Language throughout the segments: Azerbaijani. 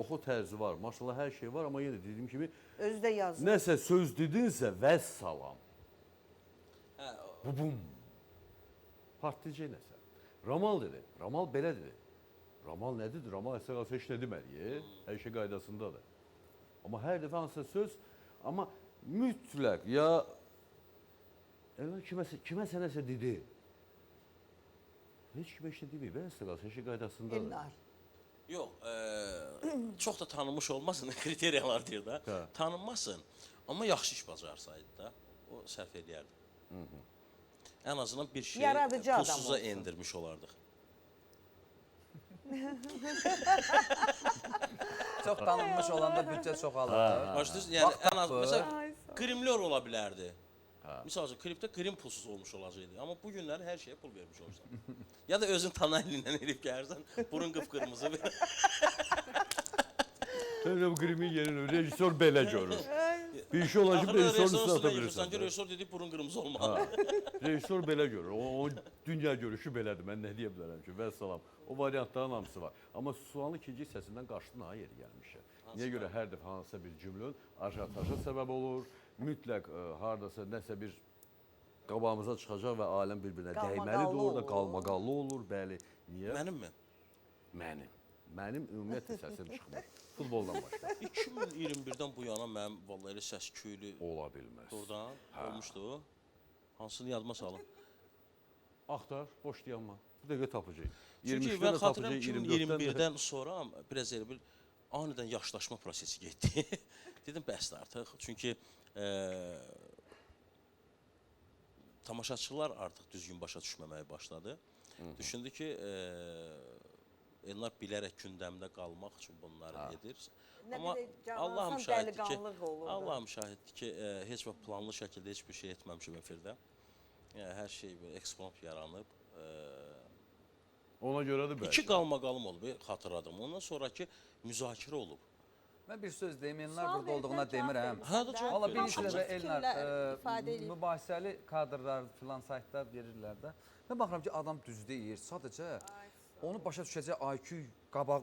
oxu tərzi var, maşallah hər şey var, amma yenə dediyim kimi Özü də yazır. nəsə söz dedinsə vəssalam. Bum. Partlayıcı nəsə. Ramal dedi. Ramal belə dedi. Ramal nə dedi? Ramal əsas heç nə deməli. Hər şey qaydasındadır. Amma hər dəfə hansısa söz, amma mütləq ya kiməsə nəsə dedi. Heç kimə heç nə deməyib. Əsas hər şey qaydasındadır. Elnar. Yox, çox da tanınmış olmasın, kriteriyalar deyir də. Hə. Tanınmasın, amma yaxşı iş bacarsaydı da, o sərf edərdi. Ən azından bir şey Yaradıcı adam pulsuza olsun. endirmiş olardı. Çox tanınmış olanda büdcə çox alır. Başlayırız, yəni ən az, məsələn, Ay, sağ ol. qrimlər ola bilərdi. Misal üçün, klipdə qrim pulsuz olmuş olacaqdı. Amma bu günləri hər şeyə pul vermiş olursan. Ya da özün tanayla elib gəlirsən, burun qıpqırmızı ver. Təbii bu qrimin yerini rejissor belə görür. Bir şey olacaq, rejissorun üstünə ata bilirsən. Sanki rejissor dedi, burun qırmızı olmalı. Rejissor belə görür. O dünya görüşü belədir. Mən nə deyə bilərəm ki? Vəssalam. O variantların hamısı var. Amma sualın ikinci hissəsindən qaçdın ha yeri gəlmişə. Niyə görə hər dəfə hansısa bir cümlün ajotaja səbəb olur? Mütləq hardasa nəsə bir qabağımıza çıxacaq və aləm bir-birinə dəyməlidir orada, qalmaqallı olur. Bəli. Niyə? Mənimmi? Mənim ümumiyyətlə səsim çıxmır. Futboldan başqa. 2021-dən bu yana mənim vallahi elə səs küylü Ola bilməz. oradan olmuşdu. Hansını yadıma salım. Axtar, boş dayanma. Bu dəqiqə tapacağıq. Çünki 23-dən mən də xatırlayıram tapacağıq, 2021-dən sonra biraz elə bir anidən yaşlaşma prosesi getdi. Dedim bəsdir artıq. Çünki tamaşaçılar artıq düzgün başa düşməməyə başladı. Düşündü ki, Elnar bilərək gündəmdə qalmaq üçün bunları edir. Nə Amma bilək, Allahım canlansan şahiddir ki, dəliqanlıq olur da. Allahım şahiddir ki, heç vaxt planlı şəkildə heç bir şey etməmişim efirdə. Hər şey eksprompt yaranıb. Ona görədir bəlkə. İki qalmaqalım olub, xatırladım. Ondan sonraki müzakirə olub. Mən bir söz deyim, Elnar Sual burada olduğuna verirsən, cavab demirəm. verirsən. Hə, də cavab Valla verir. bir neçə dəfə Elnar ifadə eləyir. mübahisəli kadrlar filan saytlar verirlər də. Mən baxıram ki, adam düz deyir, sadəcə onu başa düşəcək IQ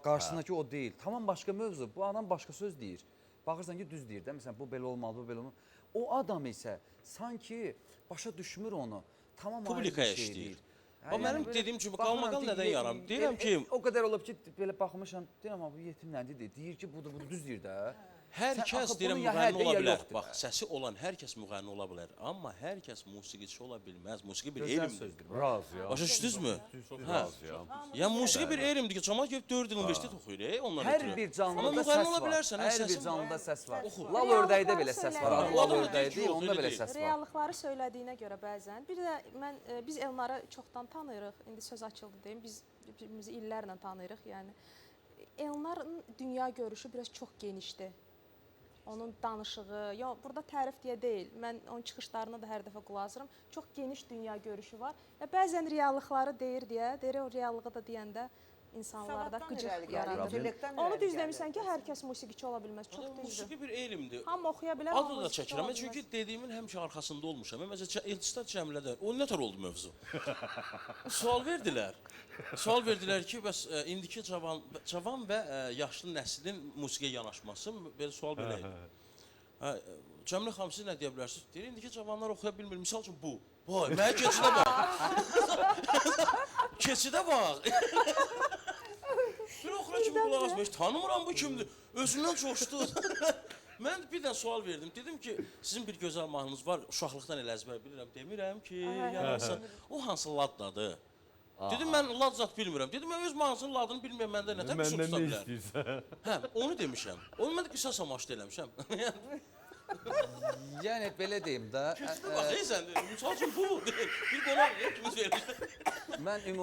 qarşısındakı o deyil. Tamam başqa mövzu, bu adam başqa söz deyir. Baxırsan ki, düz deyir də, məsələn, bu belə olmalı, bu belə olmalı. O adam isə sanki başa düşmür onu, tamam ayrı bir Publikaya şey işləyir. deyir. Amma mənim belə dediyim kimi baxıram qalmaqal ki, nədən yaram? Deyirəm ki, o qədər olub ki, belə baxmışam, deyirəm, bu yetim nədir? Deyir ki, bu düz deyir də. hər Sən kəs axı deyirəm bunu ya müğənni həddə, ola ya bilər. yoxdur. Bax, səsi olan hər kəs müğənni ola bilər. Amma hər kəs musiqiçi ola bilməz. Musiqi bir Gözəl elmdir. sözdür. Razıyam. Başa düşdünüzmü? Hə. Razıyam. Ya musiqi bir elmdir ki, cəmaət gəlib 4 il universitet oxuyur, ondan Hər ötürü. bir Amma canlıda müğənni səs ola var. bilərsən, Hər bir səsin var. canlıda səs var. Oxu. Lal ördəkdə belə səs var. Reallıqları Lal söyləyir. ördəyi deyil, onda Yox, belə elə səs var. Reallıqları söylədiyinə görə bəzən. Bir də biz Elnarı çoxdan tanıyırıq. İndi söz açıldı deyim. Biz bir-birimizi illərlə tanıyırıq. Yəni Elnarın dünya görüşü biraz çox genişdir. Onun danışığı, ya burada tərif deyə deyil. Mən onun çıxışlarına da hər dəfə qulaq asıram. Çox geniş dünya görüşü var. Və bəzən reallıqları deyir o reallığı da deyəndə insanlarda Savaddan irəli qıcıq gəlir, yaradır. intellektdən Onu irəli düz gəlir. demirsən ki, hər kəs musiqiçi ola bilməz. Çox düzdür. Musiqi bir elmdir. Hamı oxuya bilər, Adı hamı da musiqiçi çəkirəm. ola Çünki bilməz. dediyimin həmişə arxasında olmuşam. Məsələn, Elçistar Cəmilədə o nə tər oldu mövzu? Sual verdilər. Sual verdilər ki, bəs indiki cavan və yaşlı nəslin musiqiyə yanaşması belə sual belə idi. Cəmilə xanım, siz nə deyə bilərsiniz? Deyir, indiki cavanlar oxuya bilmir. Misal üçün bu. Vay, mənə keçidə bax. Keçidə bax. Bir oxura kimi qulaq asma, heç tanımıram bu kimdir. Özündən coşdu. Mən bir dənə sual verdim. Dedim ki, sizin bir gözəl mahnınız var, uşaqlıqdan elə əzbər bilirəm. Demirəm ki, yarasa. O hansı laddadır? Dedim, mən lad zat bilmirəm. Dedim, mən öz mahnısının ladını bilmirəm, məndə nə tər bir Məndən tuta nə bilər. istəyirsən? Hə, onu demişəm. Onu mən də qisas amaçlı eləmişəm. Yəni belə deyim də, Bax, sən, misal üçün bu, bir qonaq ikimiz vermişdik. mən ümumi